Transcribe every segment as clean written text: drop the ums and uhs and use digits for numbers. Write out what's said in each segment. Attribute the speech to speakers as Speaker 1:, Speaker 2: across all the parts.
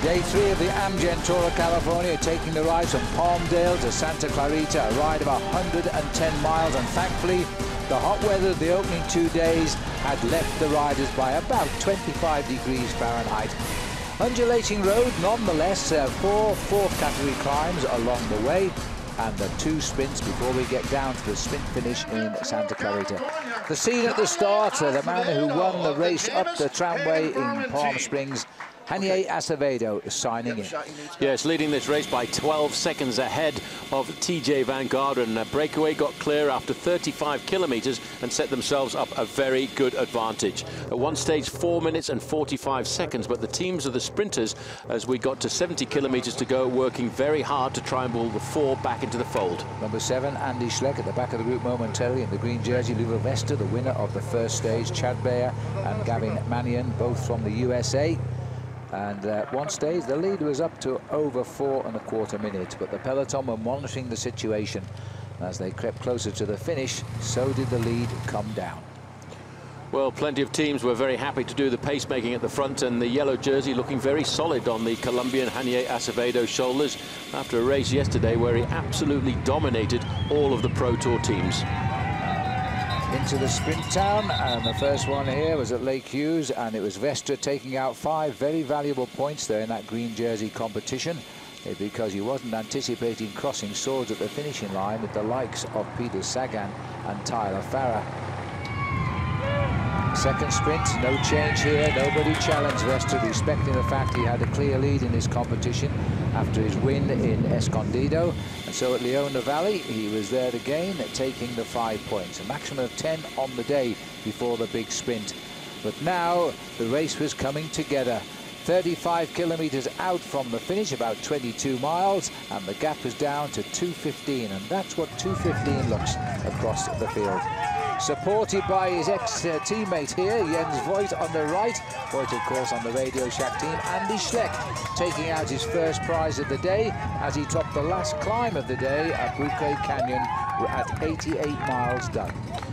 Speaker 1: Day 3 of the Amgen Tour of California, taking the ride from Palmdale to Santa Clarita, a ride of 110 miles, and thankfully the hot weather of the opening 2 days had left the riders by about 25 degrees Fahrenheit. Undulating road nonetheless, 4 fourth category climbs along the way, and the 2 sprints before we get down to the sprint finish in Santa Clarita. The scene at the start, the man who won the race up the tramway in Palm Springs, Hanier Acevedo, signing in.
Speaker 2: Yes, leading this race by 12 seconds ahead of TJ Van Garderen. Breakaway got clear after 35 kilometers and set themselves up a very good advantage. At one stage, 4 minutes and 45 seconds, but the teams of the sprinters, as we got to 70 kilometers to go, working very hard to try and pull the 4 back into the fold.
Speaker 1: Number 7, Andy Schleck at the back of the group momentarily in the green jersey. Luva Vesta, the winner of the first stage. Chad Bayer and Gavin Manion, both from the USA. And at one stage, the lead was up to over 4¼ minutes, but the peloton were monitoring the situation. As they crept closer to the finish, so did the lead come down.
Speaker 2: Well, plenty of teams were very happy to do the pacemaking at the front, and the yellow jersey looking very solid on the Colombian Hanier Acevedo's shoulders after a race yesterday where he absolutely dominated all of the Pro Tour teams.
Speaker 1: Into the sprint town, and the first one here was at Lake Hughes, and it was Vestra taking out 5 very valuable points there in that green jersey competition, because he wasn't anticipating crossing swords at the finishing line with the likes of Peter Sagan and Tyler Farrar. Second sprint, no change here, nobody challenged Vestra, respecting the fact he had a clear lead in this competition after his win in Escondido. And so at Leona Valley, he was there again, taking the 5 points, a maximum of 10 on the day before the big sprint. But now the race was coming together. 35 kilometers out from the finish, about 22 miles, and the gap is down to 2:15, and that's what 2:15 looks across the field. Supported by his ex-teammate here, Jens Voigt on the right. Voigt, of course, on the Radio Shack team. Andy Schleck taking out his first prize of the day as he topped the last climb of the day at Bouquet Canyon at 88 miles done.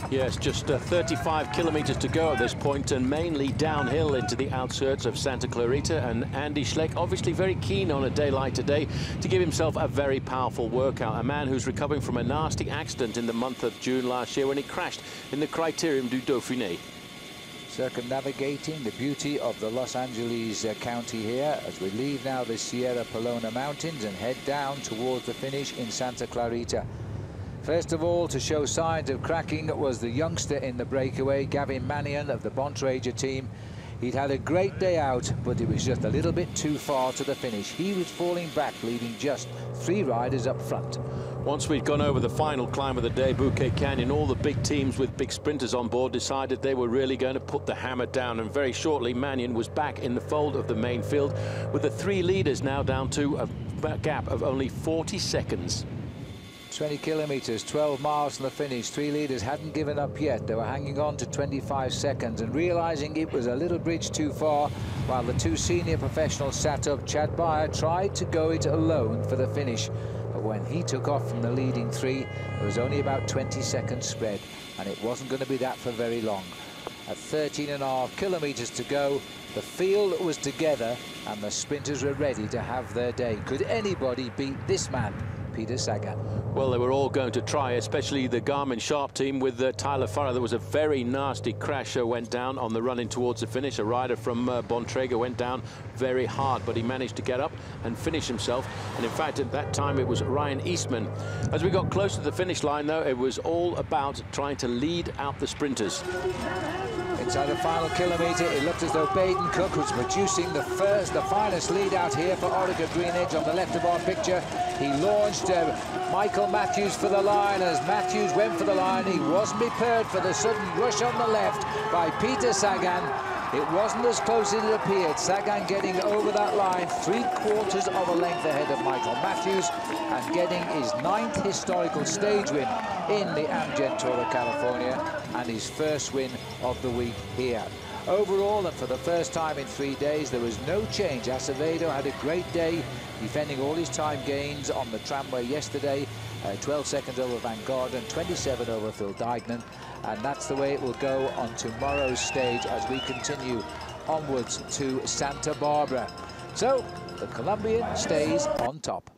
Speaker 2: Yes, just 35 kilometers to go at this point, and mainly downhill into the outskirts of Santa Clarita. And Andy Schleck obviously very keen on a day like today to give himself a very powerful workout. A man who's recovering from a nasty accident in the month of June last year when he crashed in the Criterium du Dauphiné.
Speaker 1: Circumnavigating the beauty of the Los Angeles County here as we leave now the Sierra Pelona Mountains and head down towards the finish in Santa Clarita. First of all, to show signs of cracking was the youngster in the breakaway, Gavin Manion of the Bontrager team. He'd had a great day out, but it was just a little bit too far to the finish. He was falling back, leaving just 3 riders up front.
Speaker 2: Once we'd gone over the final climb of the day, Bouquet Canyon, all the big teams with big sprinters on board decided they were really going to put the hammer down, and very shortly Manion was back in the fold of the main field, with the 3 leaders now down to a gap of only 40 seconds.
Speaker 1: 20 kilometers, 12 miles from the finish. 3 leaders hadn't given up yet. They were hanging on to 25 seconds and realizing it was a little bridge too far, while the 2 senior professionals sat up. Chad Bayer tried to go it alone for the finish, but when he took off from the leading 3, there was only about 20 seconds spread, and it wasn't going to be that for very long. At 13.5 kilometers to go, the field was together and the sprinters were ready to have their day. Could anybody beat this man, Peter Sagan?
Speaker 2: Well, they were all going to try, especially the Garmin Sharp team with Tyler Farrar. There was a very nasty crash went down on the run in towards the finish. A rider from Bontrager went down very hard, but he managed to get up and finish himself. And in fact, at that time, it was Ryan Eastman. As we got close to the finish line, though, it was all about trying to lead out the sprinters.
Speaker 1: Inside the final kilometer, it looked as though Baden Cook was producing the finest lead out here for ORICA GreenEDGE on the left of our picture. He launched Michael Matthews for the line. As Matthews went for the line, he wasn't prepared for the sudden rush on the left by Peter Sagan. It wasn't as close as it appeared. Sagan getting over that line, 3/4 of a length ahead of Michael Matthews, and getting his 9th historical stage win in the Amgen Tour of California, and his first win of the week here. Overall, and for the first time in 3 days, there was no change. Acevedo had a great day, defending all his time gains on the tramway yesterday. 12 seconds over Van Garderen, 27 over Phil Dijkman, and that's the way it will go on tomorrow's stage as we continue onwards to Santa Barbara. So the Colombian stays on top.